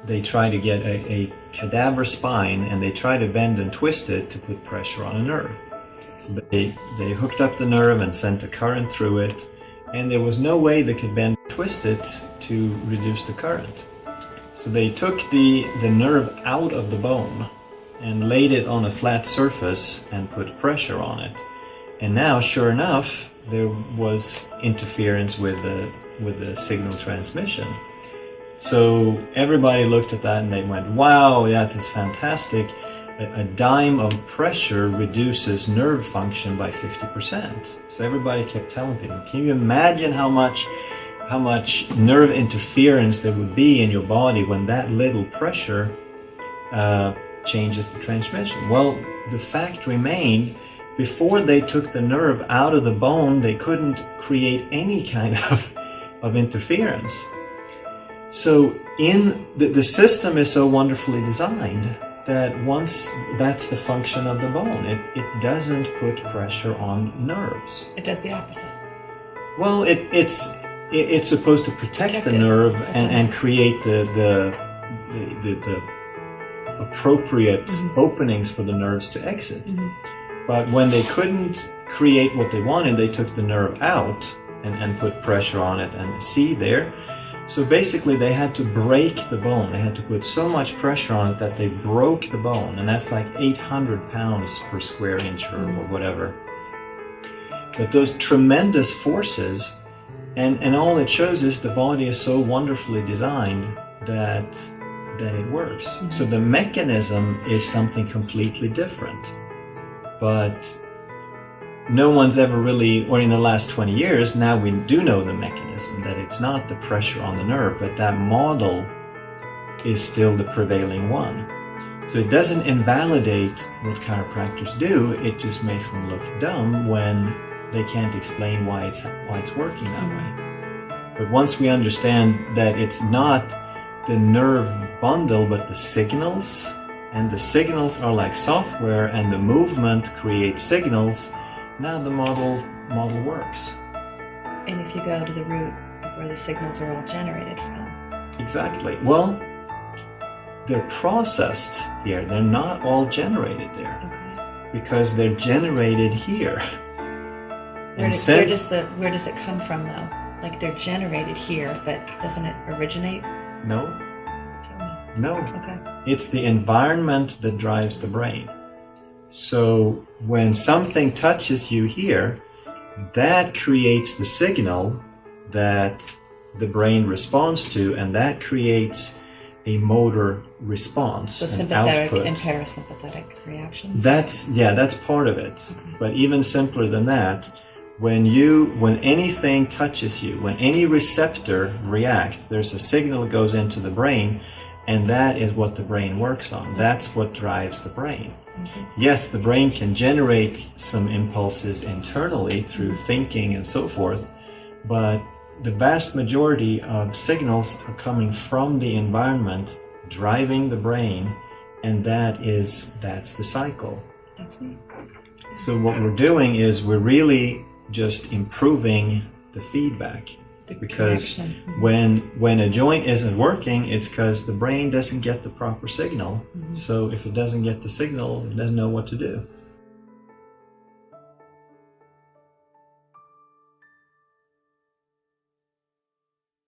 they try to get a cadaver spine, and they try to bend and twist it to put pressure on a nerve. So they hooked up the nerve and sent a current through it, and there was no way they could bend and twist it to reduce the current. So they took the nerve out of the bone and laid it on a flat surface and put pressure on it. And now, sure enough, there was interference with the signal transmission. So everybody looked at that and they went, wow, that is fantastic. A dime of pressure reduces nerve function by 50%. So everybody kept telling people, can you imagine how much nerve interference there would be in your body when that little pressure changes the transmission? Well, the fact remained, before they took the nerve out of the bone, they couldn't create any kind of interference. So the system is so wonderfully designed that once that's the function of the bone, it doesn't put pressure on nerves. It does the opposite. Well, it's supposed to protect the nerve and create the appropriate openings for the nerves to exit. But when they couldn't create what they wanted, they took the nerve out and put pressure on it, and see there. So basically they had to break the bone. They had to put so much pressure on it that they broke the bone, and that's like 800 pounds per square inch or whatever. But those tremendous forces, and all it shows is the body is so wonderfully designed that it works. So the mechanism is something completely different. But no one's ever really, or in the last 20 years, now we do know the mechanism, that it's not the pressure on the nerve, but that model is still the prevailing one. So it doesn't invalidate what chiropractors do, it just makes them look dumb when they can't explain why it's working that way. But once we understand that it's not the nerve bundle, but the signals, and the signals are like software, and the movement creates signals, now the model works. And if you go to the root of where the signals are all generated from. Exactly. Well, they're processed here. They're not all generated there. Okay. Because they're generated here. Where does it come from though? Like they're generated here, but doesn't it originate? No. Tell me. No. Okay. It's the environment that drives the brain. So when something touches you here, that creates the signal that the brain responds to, and that creates a motor response. So sympathetic and parasympathetic reactions? That's part of it. Okay. But even simpler than that, when anything touches you, when any receptor reacts, there's a signal that goes into the brain, and that is what the brain works on. That's what drives the brain. Yes, the brain can generate some impulses internally through thinking and so forth, but the vast majority of signals are coming from the environment, driving the brain, and that's the cycle. That's neat. So what we're doing is we're really just improving the feedback. Because when a joint isn't working, it's because the brain doesn't get the proper signal. So if it doesn't get the signal, it doesn't know what to do.